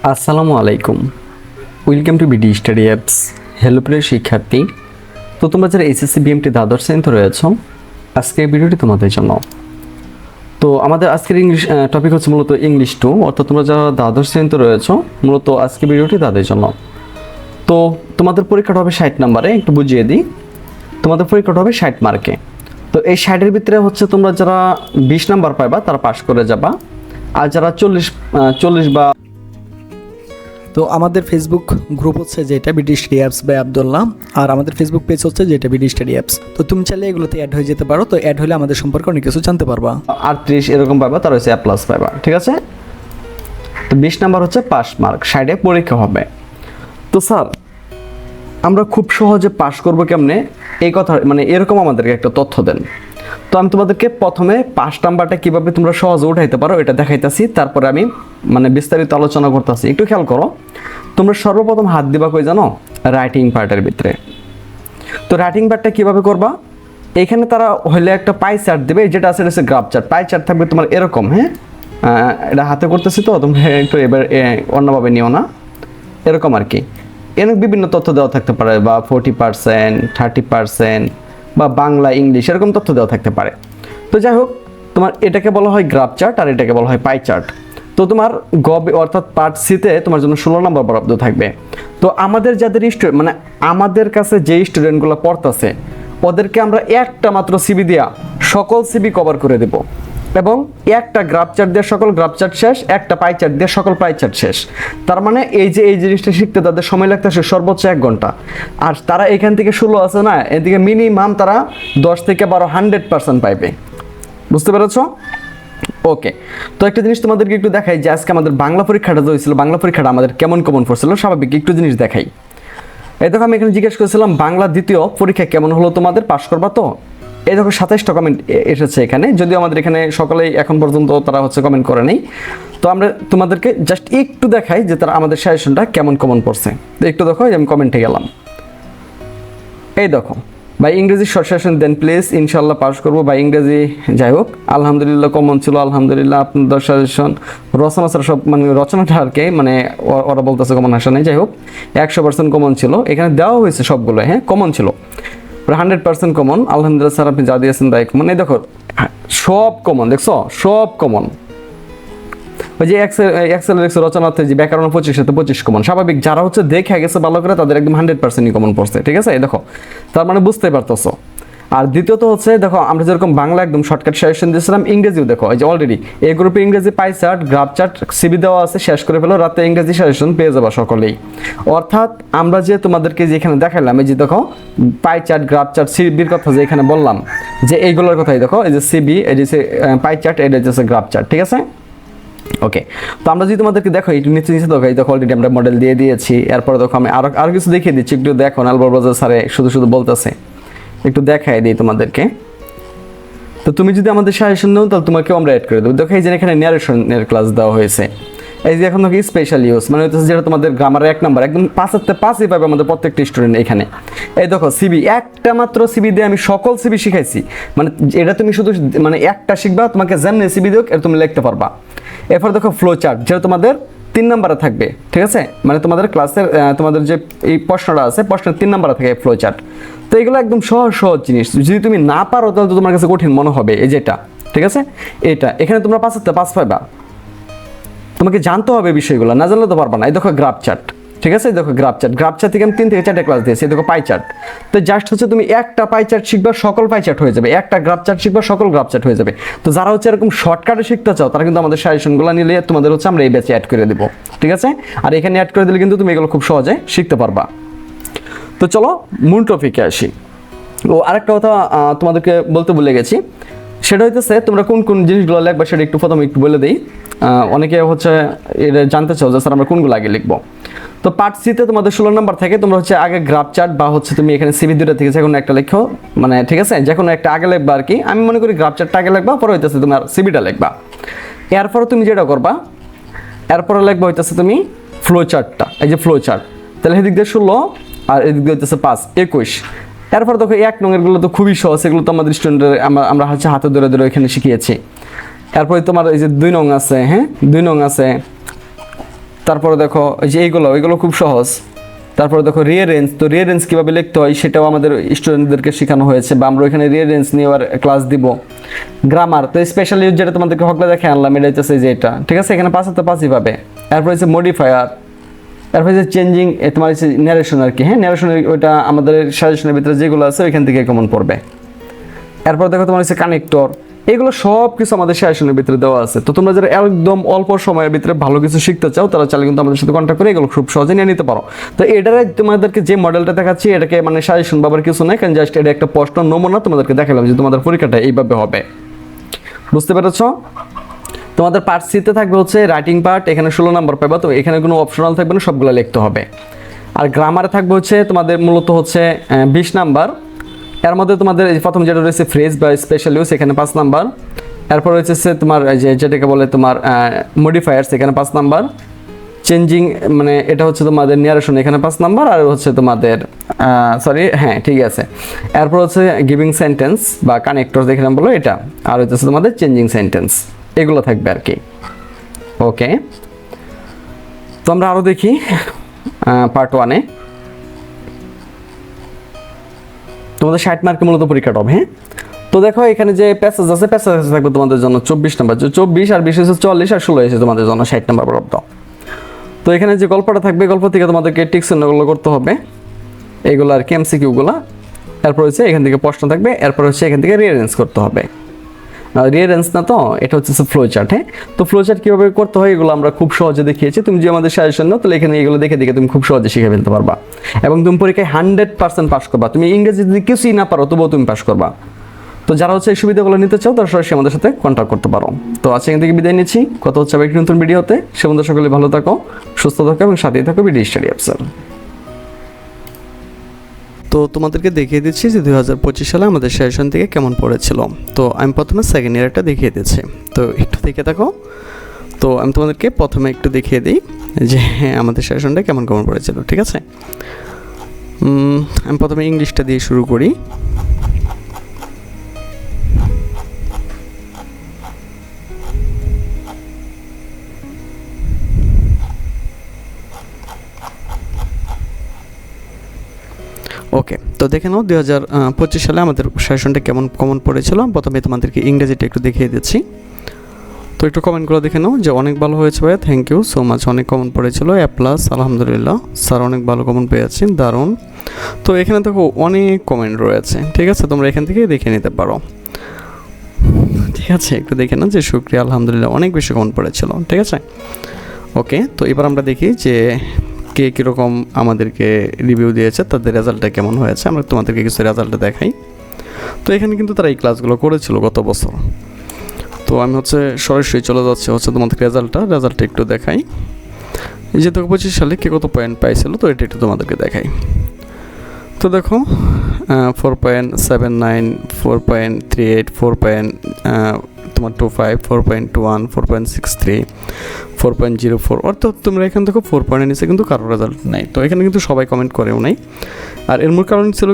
আসসালামু আলাইকুম। Welcome to BD study apps. Hello প্রিয় শিক্ষার্থী, তো তোমরা যারা এসএসসি বিএমটি দ্বাদশ শ্রেণীতে রয়েছ, আজকের ভিডিওটি তোমাদের জন্য। তো আমাদের আজকের ইংলিশ টপিক হচ্ছে মূলত ইংলিশ 2, অর্থাৎ তোমরা যারা দ্বাদশ শ্রেণীতে রয়েছ মূলত আজকের ভিডিওটি তাদের জন্য। তো তোমাদের পরীক্ষাটা হবে 60 নম্বরে, একটু বুঝিয়ে দিই। তোমাদের পরীক্ষাটা হবে 60 মার্কে। তো এই 60-এর ভিতরে হচ্ছে তোমরা যারা 20 নাম্বার পাইবা তারা পাস করে যাবা, আর যারা 40 বা তো আমাদের ফেসবুক গ্রুপ হচ্ছে যেটা BD study apps by Abdullah, আর আমাদের ফেসবুক পেজ হচ্ছে যেটা বিডি স্টাডি অ্যাপস। তো তুমি চাইলে এগুলোতে অ্যাড হয়ে যেতে পারো। তো অ্যাড হলে আমাদের সম্পর্কে অনেক কিছু জানতে পারবা। 38 এরকম পাবা, তার হচ্ছে A+ পাবা, ঠিক আছে। তো 20 নাম্বার হচ্ছে পাস মার্ক, 60-এ পরীক্ষা হবে। তো স্যার আমরা খুব সহজে পাস করব কেমনে, এই কথা মানে এরকম আমাদেরকে একটা তথ্য দেন। তো আমি তোমাদেরকে প্রথমে পাস নাম্বারটা কিভাবে তোমরা সহজে উঠাইতে পারো এটা দেখাইতাছি, তারপরে আমি মানে বিস্তারিত আলোচনা করতেছি। একটু খেয়াল করো, তোমরা সর্বপ্রথম হাত দিবা কই জানো? রাইটিং পার্টের ভিতরে। তো রাইটিং পার্টটা কিভাবে করবা? এখানে তারা হইলে একটা পাই চার্ট দেবে, যেটা আছে এটা হচ্ছে গ্রাফ চার্ট। পাই চার্ট থাকবে তোমার এরকম, হ্যাঁ এটা হাতে করতেছি তো তোমরা একটু এবার অন্যভাবে নিও না, এরকম আর কি। এর বিভিন্ন তথ্য দেওয়া থাকতে পারে, বা 40%, 30%, বা বাংলা ইংলিশ এরকম তথ্য দেওয়া থাকতে পারে। তো যাই হোক, তোমার এটাকে বলা হয় গ্রাফ চার্ট আর এটাকে বলা হয় পাই চার্ট। তো তোমার অর্থাৎ পার্ট সিতে তোমার জন্য 16 নম্বর বরাদ্দ থাকবে। তো আমাদের যাদের মানে আমাদের কাছে যে স্টুডেন্টগুলো পড়তেছে ওদেরকে আমরা একটা মাত্র সিবি দিয়া সকল সিবি কভার করে দেব, এবং একটা গ্রাফ চার্ট দিয়ে সকল গ্রাফ চার্ট শেষ, একটা পাই চার্ট দিয়ে সকল পাই চার্ট শেষ। তার মানে এই জিনিসটা শিখতে তাদের সময় লাগতেছে সর্বোচ্চ 1 ঘন্টা। আর তারা এখান থেকে 16 আছে না, এদিকে মিনিমাম তারা 10 থেকে 12 100% পাইবে। বুঝতে পেরেছো? ওকে। তো একটা জিনিস তোমাদেরকে একটু দেখাই যে আজকে আমাদের বাংলা পরীক্ষাটা যে হয়েছিল, বাংলা পরীক্ষাটা আমাদের কেমন পড়ছিল স্বাভাবিক একটু জিনিস দেখাই। এই দেখো, আমি এখানে জিজ্ঞেস করেছিলাম বাংলা দ্বিতীয় পরীক্ষা কেমন হলো তোমাদের, পাস করবা তো? এই দেখো 27টা কমেন্ট এসেছে এখানে, যদিও আমাদের এখানে সকলেই এখন পর্যন্ত তারা হচ্ছে কমেন্ট করে নেই। তো আমরা তোমাদেরকে জাস্ট একটু দেখাই যে তারা আমাদের সাজেশনটা কেমন কমন পড়ছে। তো একটু দেখো, আমি কমেন্টে গেলাম, এই দেখো ভাই ইংরেজি শর্ট সেশন দেন প্লিজ, ইনশাল্লাহ পাস করবো। ভাই ইংরেজি যাই হোক আলহামদুলিল্লাহ কমন ছিল, আলহামদুলিল্লাহ আপনাদের সাজেশন রচনা স্যার সব মানে রচনাটা আর কি মানে ওরা বলতেছে কমন আসা নেই, যাই হোক 100% কমন ছিল, এখানে দেওয়া হয়েছে সবগুলো, হ্যাঁ কমন ছিল 100% কমন। আলহামদুলিল্লাহ স্যার আপনি যা দিয়েছেন তাই কমন। এই দেখো সব কমন, দেখছো সব কমন। ওই যে এক্সেল রচনাতে যে ব্যাকরণ 25 কমন, স্বাভাবিক যারা হচ্ছে দেখে গেছে ভালো করে তাদের একদম 100%ই কমন পড়ছে, ঠিক আছে। এই দেখো তার মানে বুঝতেই পারতেছো। আর দ্বিতীয়ত হচ্ছে দেখো আমরা যেরকম বাংলা একদম শর্টকাট সাজেশন দিয়েছিলাম, ইংরেজিও দেখো এই যে অলরেডি এই গ্রুপে ইংরেজি পাই চার্ট গ্রাফ চার্ট সিবি দেওয়া আছে, শেষ করে ফেলো, রাতে ইংরেজি সাজেশন পেয়ে যাবা সকলেই। অর্থাৎ আমরা যে তোমাদেরকে যে এখানে দেখালাম এই যে দেখো পাই চার্ট গ্রাফ চার্ট সিবির কথা যে এখানে বললাম, যে এইগুলোর কথাই দেখো, এই যে সিবি, এই যে পাই চার্ট, এটা হচ্ছে গ্রাফ চার্ট, ঠিক আছে। ওকে। তো আমরা যদি তোমাদেরকে দেখো একটু নিচে দেখো, এই দেখো অলরেডি আমরা মডেল দিয়ে দিয়েছি। এরপরে দেখো আমি আরো কিছু দেখিয়ে দিচ্ছি, একটু দেখো। আলবর বাজার স্যারে শুধু বলতেছে, একটু দেখাই দিই তোমাদেরকে। তো তুমি যদি আমাদের সাজেশন নাও তাহলে তোমাকেও আমরা অ্যাড করে দেবো। দেখো এই যে এখানে ন্যারেশনের ক্লাস দেওয়া হয়েছে, এই যে এখন দেখি স্পেশাল ইউজ মানে হচ্ছে যেটা তোমাদের গ্রামারের 1 নাম্বার একদম 5-5ই পাবে আমাদের প্রত্যেকটা স্টুডেন্ট এখানে। এই দেখো সিবি, একটা মাত্র সিবি দিয়ে আমি সকল সিবি শিখাইছি, মানে এটা তুমি শুধু মানে একটা শিখবা, তোমাকে যেমনি সিবি দিও এটা তুমি লিখতে পারবা। এরপর দেখো ফ্লো চার্ট, যেটা তোমাদের 3 নাম্বারে থাকবে, ঠিক আছে। মানে তোমাদের ক্লাসের তোমাদের যে এই প্রশ্নটা আছে প্রশ্নের 3 নাম্বারে থাকে ফ্লো চার্ট। তো এগুলো একদম সহজ জিনিস, যদি তুমি না পারো তাহলে তো তোমার কাছে কঠিন মনে হবে। এই যেটা, ঠিক আছে, এটা এখানে তোমরা 5-5 পাইবা, তোমাকে জানতে হবে বিষয়গুলো, না জানলে তো পারবা না। এই দেখো গ্রাফ চার্ট, ঠিক আছে, দেখো গ্রাফ চার্ট থেকে আমি 3 থেকে 4টা ক্লাস দিয়েছি। দেখো পাই চার্ট, তো জাস্ট হচ্ছে তুমি একটা পাই চার্ট শিখবা সকল পাই চার্ট হয়ে যাবে, একটা গ্রাফ চার্ট শিখবা সকল গ্রাফ চার্ট হয়ে যাবে। তো যারা হচ্ছে এরকম শর্টকাটে শিখতে চাও তারা কিন্তু আমাদের সাজেশনগুলো নিলে তোমাদের হচ্ছে আমরা এই ব্যাচে অ্যাড করে দেবো, ঠিক আছে। আর এখানে অ্যাড করে দিলে কিন্তু তুমি এগুলো খুব সহজে শিখতে পারবা। তো চলো মূল টপিকে আসি। আরেকটা কথা তোমাদেরকে বলতে ভুলে গেছি, সেটা হইতেছে তোমরা কোন কোন জিনিসগুলো লিখবা সেটা একটু প্রথমে একটু বলে দিই। অনেকে হচ্ছে এটা জানতে চাও যে স্যার আমরা কোনগুলো আগে লিখবো। তো পার্ট সিতে তোমাদের 16 নাম্বার থাকে, তোমরা হচ্ছে আগে গ্রাফ চার্ট বা হচ্ছে তুমি এখানে সিবি দুটো থেকে যে কোনো একটা লেখো, মানে ঠিক আছে, যে কোনো একটা আগে লিখবা আর কি। আমি মনে করি গ্রাফ চার্টটা আগে লিখবা, পরে হইতেছে তোমার সিবিটা লিখবা। এরপরে তুমি যেটা করবা, এরপরে লিখবা হইতেছে তুমি ফ্লো চার্টটা, এই যে ফ্লো চার্ট, তাহলে এদিক দিয়ে 16 আর এদিক দিয়ে হইতেছে 5 21। এরপর দেখো 1 নংয়ের গুলো তো খুবই সহজ, এগুলো তো আমাদের স্টুডেন্টের আমরা হচ্ছে হাতে ধরে এখানে শিখিয়েছি। এরপরে তোমার এই যে 2 নং আছে, হ্যাঁ 2 নং আছে, তারপরে দেখো এই যে এইগুলো খুব সহজ। তারপরে দেখো রিয়ারেঞ্জ, তো রিয়ারেঞ্জ কীভাবে লিখতে হয় সেটাও আমাদের স্টুডেন্টদেরকে শেখানো হয়েছে, বা আমরা ওইখানে রিয়ারেঞ্জ নিয়ে আবার ক্লাস দিব। গ্রামার, তো স্পেশালি যেটা তোমাদেরকে হকলা দেখে আনলাম, এটা হচ্ছে যে এটা, ঠিক আছে, এখানে 5 পাঁচই পাবে। এরপর হচ্ছে মডিফায়ার, এরপর হচ্ছে চেঞ্জিং, তোমার হচ্ছে ন্যারেশন আর কি, হ্যাঁ ন্যারেশনের ওইটা আমাদের সাজেশনের ভিতরে যেগুলো আছে ওইখান থেকে কমন পড়বে। এরপর দেখো তোমার হচ্ছে কানেক্টর, এগুলো সব কিছু আমাদের সাজেশনের ভিতরে দেওয়া আছে। তো তোমরা যারা একদম অল্প সময়ের ভিতরে ভালো কিছু শিখতে চাও তারা চাইলে কিন্তু আমাদের সাথে কন্ট্যাক্ট করে এগুলো খুব সহজে নিয়ে নিতে পারো। তো এটারে তোমাদেরকে যে মডেলটা দেখাচ্ছি এটাকে মানে সাজেশন বাবার কিছু নেই, কারণ জাস্ট এটা একটা প্রশ্ন নমুনা তোমাদেরকে দেখালাম যে তোমাদের পরীক্ষাটা এইভাবে হবে। বুঝতে পেরেছ? তোমাদের পার্ট সিতে থাকবে হচ্ছে রাইটিং পার্ট, এখানে 16 নম্বর পাবা, তো এখানে কোনো অপশনাল থাকবে না, সবগুলো লিখতে হবে। আর গ্রামারে থাকবে হচ্ছে তোমাদের মূলত হচ্ছে 20 নাম্বার। এর মধ্যে তোমাদের প্রথম যেটা রয়েছে ফ্রেজ বা স্পেশাল ইউজ, এখানে 5 নাম্বার। এরপর হচ্ছে তোমার যেটাকে বলে তোমার মডিফায়ার্স, এখানে 5 নাম্বার। চেঞ্জিং মানে এটা হচ্ছে তোমাদের ন্যারেশন, এখানে 5 নাম্বার। আর হচ্ছে তোমাদের ঠিক আছে। এরপর হচ্ছে গিভিং সেন্টেন্স বা কানেক্টর যেখানে বলো এটা, আর হচ্ছে তোমাদের চেঞ্জিং সেন্টেন্স, এগুলো থাকবে আর কি। ওকে, তো আমরা আরও দেখি পার্ট 1-এ তোমাদের 60 মার্কের মূলত পরীক্ষাটা হবে। হ্যাঁ, তো দেখো এখানে যে প্যাসেজ আছে, প্যাসেজ থাকবে তোমাদের জন্য 24 নাম্বার, 24 আর 20 হচ্ছে 40 আর 16 হচ্ছে তোমাদের জন্য 60 নাম্বার প্রাপ্ত। তো এখানে যে গল্পটা থাকবে, গল্প থেকে তোমাদেরকে টিক চিহ্নগুলো করতে হবে, এইগুলো আর কি এমসিকিউগুলো। এরপর হচ্ছে এখান থেকে প্রশ্ন থাকবে, এরপর হচ্ছে এখান থেকে রিয়ারেঞ্জ করতে হবে। রিয়ারেঞ্জ না, তো এটা হচ্ছে ফ্লো চার্ট। হ্যাঁ, তো ফ্লো চার্ট কীভাবে করতে হয় এগুলো আমরা খুব সহজে দেখিয়েছি। তুমি যে আমাদের সাজেশন নাও, তাহলে এখানে এগুলো দেখে তুমি খুব সহজে শিখে ফেলতে পারবা, এবং তুমি পরীক্ষায় 100% পাস করবা। তুমি ইংরেজি যদি কিছুই না পারো তবুও তুমি পাস করবা। তো যারা হচ্ছে এই সুবিধাগুলো নিতে চাও তারা সরাসরি আমাদের সাথে কন্ট্যাক্ট করতে পারো। তো আজকে এখান থেকে বিদায় নিচ্ছি, কথা হচ্ছে আবার একটি নতুন ভিডিওতে। সে বন্ধু সকলে ভালো থাকো, সুস্থ থাকো এবং সাথেই থাকো বিডি স্টাডি অ্যাপসের। তো তোমাদেরকে দেখিয়ে দিচ্ছি যে 2025 সালে আমাদের সেশন থেকে কেমন পড়েছিল। তো আমি প্রথমে সেকেন্ড ইয়ারটা দেখিয়ে দিচ্ছি, তো একটু দেখে থাকো। তো আমি তোমাদেরকে প্রথমে একটু দেখিয়ে দিই যে আমাদের সেশনটা কেমন পড়েছিল, ঠিক আছে। আমি প্রথমে ইংলিশটা দিয়ে শুরু করি। ওকে, তো দেখে নাও 2025 সালে আমাদের সেশনটা কেমন কমন পড়েছিল। প্রথমে তোমাদেরকে ইংরেজিটা একটু দেখিয়ে দিচ্ছি। তো একটু কমেন্টগুলো দেখে নাও যে অনেক ভালো হয়েছে ভাইয়া, থ্যাংক ইউ সো মাচ, অনেক কমন পড়েছিল, A+, আলহামদুলিল্লাহ স্যার, অনেক ভালো কমন পেয়েছি, দারুণ। তো এখানে দেখো অনেক কমেন্ট রয়েছে, ঠিক আছে, তোমরা এখান থেকে দেখে নিতে পারো, ঠিক আছে। একটু দেখে নাও যে শুকরিয়া, আলহামদুলিল্লাহ, অনেক বেশি কমন পড়েছিল, ঠিক আছে। ওকে, তো এবার আমরা দেখি যে কে কীরকম আমাদেরকে রিভিউ দিয়েছে, তাদের রেজাল্টটা কেমন হয়েছে। আমরা তোমাদেরকে কিছু রেজাল্টটা দেখাই। তো এখানে কিন্তু তারা এই ক্লাসগুলো করেছিল গত বছর। তো আমি হচ্ছে সরাসরি চলে যাচ্ছি হচ্ছে তোমাদের রেজাল্টটা একটু দেখাই। এই যে 2025 সালে কে কত পয়েন্ট পাইছিল, তো এটা একটু তোমাদেরকে দেখাই। তো দেখো 4.79, 4.38, 4.25, 4.21, 4.63, 4.04, অর্থাৎ তোমরা এখান থেকে 4 পয়েন্টের নিচে কিন্তু কারো রেজাল্ট নাই। তো এখানে কিন্তু সবাই কমেন্ট করেও নাই। আর এর মূল কারণ ছিল